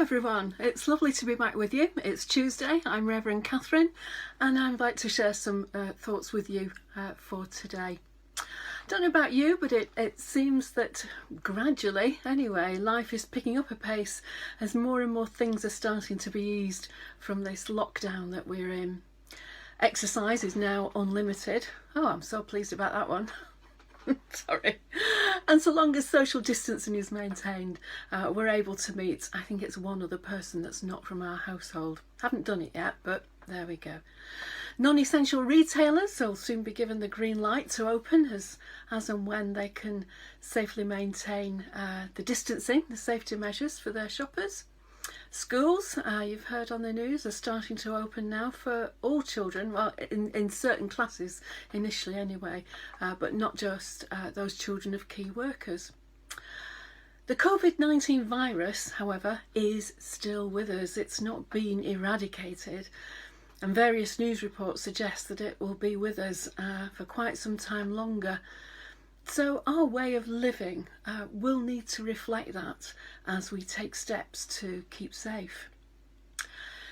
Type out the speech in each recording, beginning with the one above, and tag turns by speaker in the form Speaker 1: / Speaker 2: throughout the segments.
Speaker 1: everyone, it's lovely to be back with you. It's Tuesday, I'm Reverend Katharine, and I'd like to share some thoughts with you for today. Don't know about you, but it seems that gradually, anyway, life is picking up a pace as more and more things are starting to be eased from this lockdown that we're in. Exercise is now unlimited. Oh, I'm so pleased about that one. Sorry. And so long as social distancing is maintained, we're able to meet, I think it's one other person that's not from our household. Haven't done it yet, but there we go. Non-essential retailers will soon be given the green light to open as and when they can safely maintain the distancing, the safety measures for their shoppers. Schools, you've heard on the news, are starting to open now for all children, well, in certain classes initially anyway, but not just those children of key workers. The COVID-19 virus, however, is still with us. It's not been eradicated, and various news reports suggest that it will be with us for quite some time longer. So our way of living will need to reflect that as we take steps to keep safe.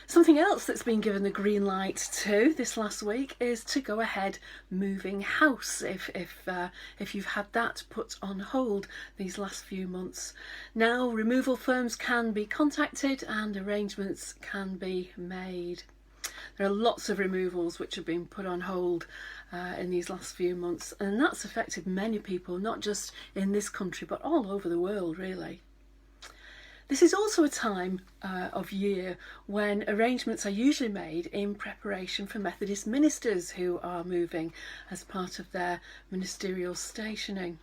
Speaker 1: Something else that's been given the green light to this last week is to go ahead moving house if you've had that put on hold these last few months. Now removal firms can be contacted and arrangements can be made. There are lots of removals which have been put on hold in these last few months, and that's affected many people, not just in this country but all over the world really. This is also a time of year when arrangements are usually made in preparation for Methodist ministers who are moving as part of their ministerial stationing.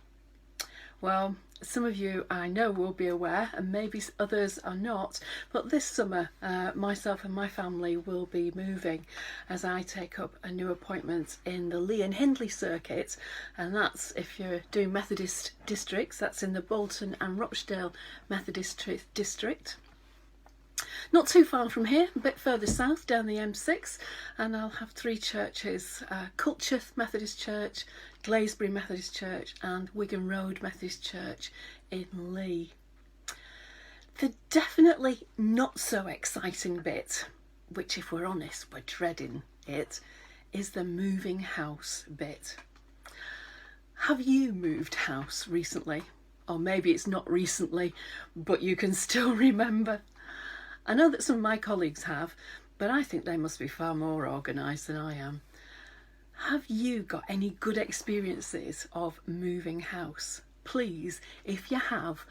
Speaker 1: Well, some of you I know will be aware, and maybe others are not, but this summer myself and my family will be moving as I take up a new appointment in the Lee and Hindley circuit, and that's, if you're doing Methodist districts, that's in the Bolton and Rochdale Methodist district. Not too far from here, a bit further south down the M6, and I'll have three churches, Culcheth Methodist Church, Glaisbury Methodist Church and Wigan Road Methodist Church in Lee. The definitely not so exciting bit, which if we're honest we're dreading it, is the moving house bit. Have you moved house recently? Or maybe it's not recently, but you can still remember. I know that some of my colleagues have, but I think they must be far more organised than I am. Have you got any good experiences of moving house? Please, if you have,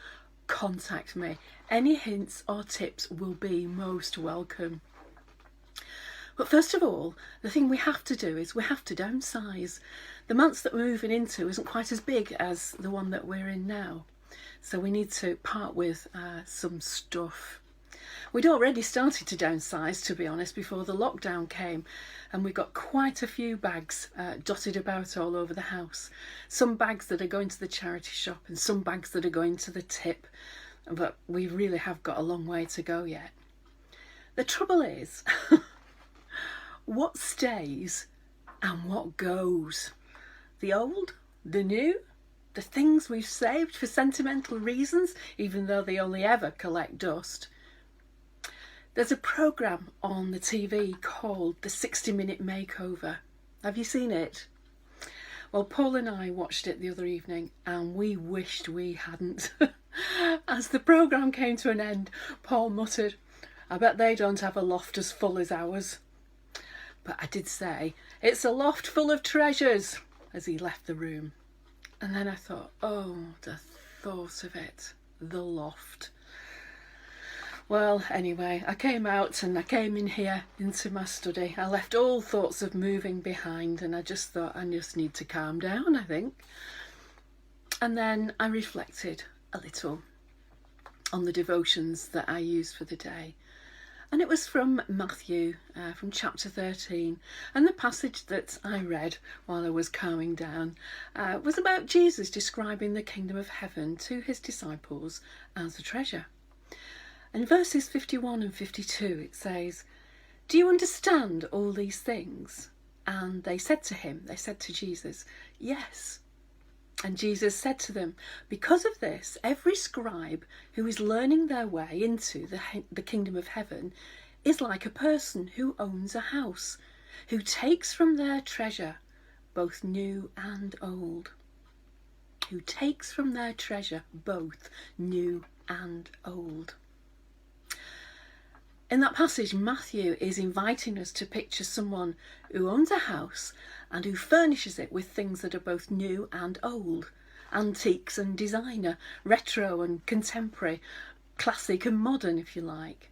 Speaker 1: contact me. Any hints or tips will be most welcome. But first of all, the thing we have to do is we have to downsize. The manse that we're moving into isn't quite as big as the one that we're in now, so we need to part with some stuff. We'd already started to downsize, to be honest, before the lockdown came, and we got quite a few bags dotted about all over the house. Some bags that are going to the charity shop and some bags that are going to the tip, but we really have got a long way to go yet. The trouble is, what stays and what goes? The old, the new, the things we've saved for sentimental reasons, even though they only ever collect dust. There's a programme on the TV called The 60-Minute Makeover. Have you seen it? Well, Paul and I watched it the other evening and we wished we hadn't. As the programme came to an end, Paul muttered, "I bet they don't have a loft as full as ours." But I did say, "It's a loft full of treasures," as he left the room. And then I thought, oh, the thought of it, the loft. Well, anyway, I came out and I came in here into my study. I left all thoughts of moving behind and I just thought I just need to calm down, I think. And then I reflected a little on the devotions that I used for the day. And it was from Matthew, from chapter 13. And the passage that I read while I was calming down was about Jesus describing the kingdom of heaven to his disciples as a treasure. In verses 51 and 52 it says, "Do you understand all these things?" And they said to him, they said to Jesus, "Yes." And Jesus said to them, "Because of this, every scribe who is learning their way into the kingdom of heaven is like a person who owns a house, who takes from their treasure both new and old." Who takes from their treasure both new and old. In that passage, Matthew is inviting us to picture someone who owns a house and who furnishes it with things that are both new and old, antiques and designer, retro and contemporary, classic and modern, if you like.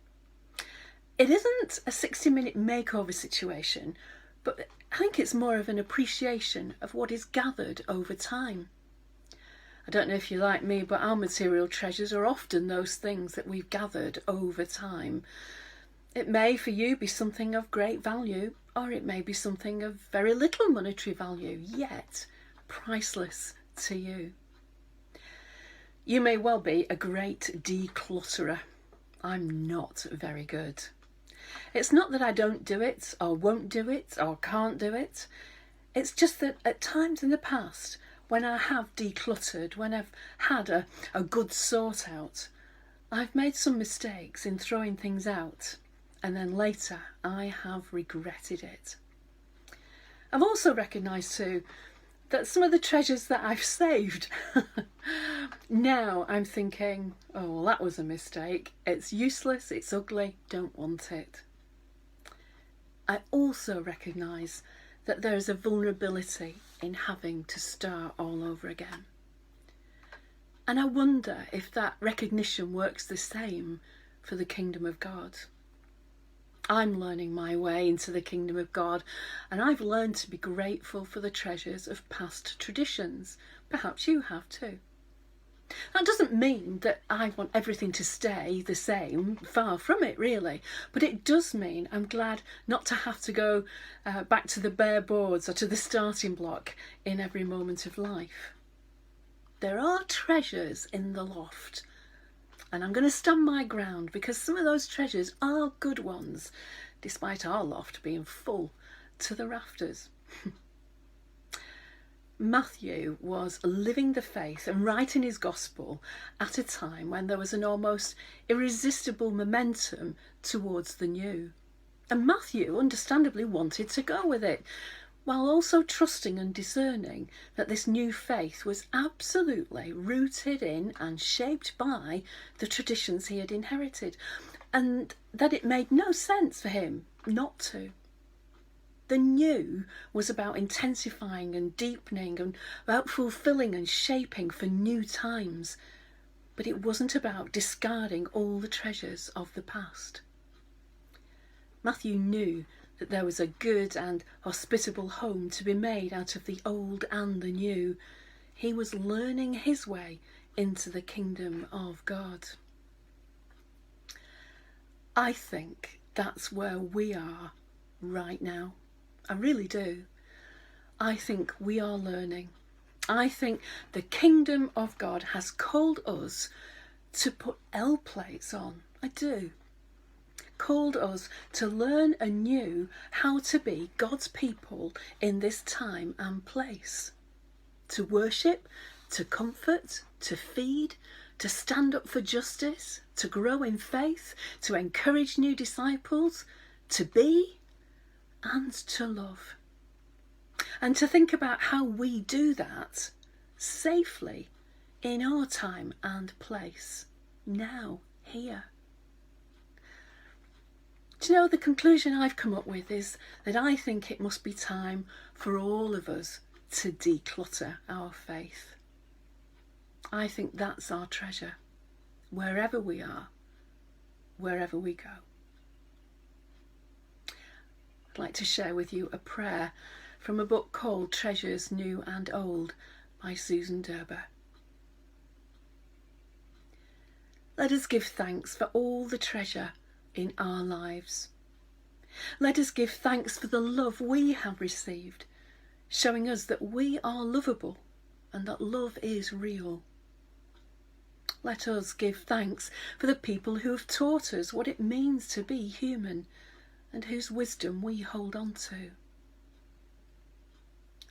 Speaker 1: It isn't a 60-minute makeover situation, but I think it's more of an appreciation of what is gathered over time. I don't know if you're like me, but our material treasures are often those things that we've gathered over time. It may for you be something of great value, or it may be something of very little monetary value, yet priceless to you. You may well be a great declutterer. I'm not very good. It's not that I don't do it, or won't do it, or can't do it. It's just that at times in the past, when I have decluttered, when I've had a good sort out, I've made some mistakes in throwing things out, and then later I have regretted it. I've also recognised too that some of the treasures that I've saved, now I'm thinking, oh, well, that was a mistake. It's useless, it's ugly, don't want it. I also recognise that there is a vulnerability in having to start all over again. And I wonder if that recognition works the same for the kingdom of God. I'm learning my way into the kingdom of God, and I've learned to be grateful for the treasures of past traditions. Perhaps you have too. That doesn't mean that I want everything to stay the same, far from it really, but it does mean I'm glad not to have to go back to the bare boards or to the starting block in every moment of life. There are treasures in the loft, and I'm going to stand my ground because some of those treasures are good ones, despite our loft being full to the rafters. Matthew was living the faith and writing his gospel at a time when there was an almost irresistible momentum towards the new. And Matthew understandably wanted to go with it, while also trusting and discerning that this new faith was absolutely rooted in and shaped by the traditions he had inherited, and that it made no sense for him not to. The new was about intensifying and deepening and about fulfilling and shaping for new times, but it wasn't about discarding all the treasures of the past. Matthew knew that there was a good and hospitable home to be made out of the old and the new. He was learning his way into the kingdom of God. I think that's where we are right now. I really do. I think we are learning. I think the kingdom of God has called us to put L plates on. I do. Called us to learn anew how to be God's people in this time and place. To worship, to comfort, to feed, to stand up for justice, to grow in faith, to encourage new disciples, to be and to love. And to think about how we do that safely in our time and place, now, here. Do you know, the conclusion I've come up with is that I think it must be time for all of us to declutter our faith. I think that's our treasure, wherever we are, wherever we go. I'd like to share with you a prayer from a book called Treasures New and Old by Susan Derber. Let us give thanks for all the treasure in our lives. Let us give thanks for the love we have received, showing us that we are lovable and that love is real. Let us give thanks for the people who have taught us what it means to be human and whose wisdom we hold on to.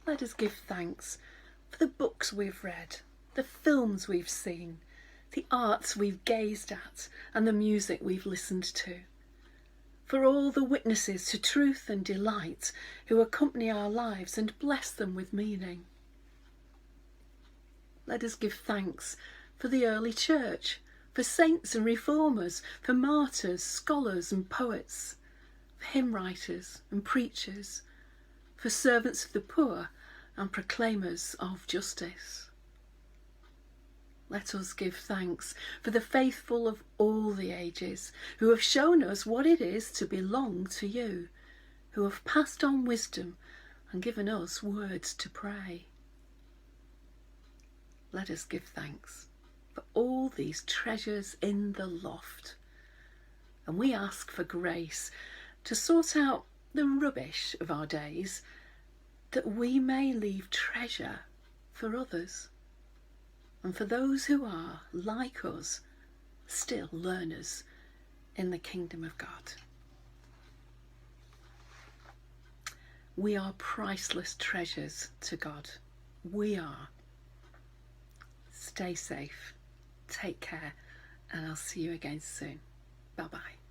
Speaker 1: Let us give thanks for the books we've read, the films we've seen, the arts we've gazed at, and the music we've listened to. For all the witnesses to truth and delight who accompany our lives and bless them with meaning. Let us give thanks for the early church, for saints and reformers, for martyrs, scholars and poets, for hymn writers and preachers, for servants of the poor and proclaimers of justice. Let us give thanks for the faithful of all the ages, who have shown us what it is to belong to you, who have passed on wisdom and given us words to pray. Let us give thanks for all these treasures in the loft, and we ask for grace to sort out the rubbish of our days, that we may leave treasure for others, and for those who are, like us, still learners in the kingdom of God. We are priceless treasures to God. We are. Stay safe, take care, and I'll see you again soon. Bye-bye.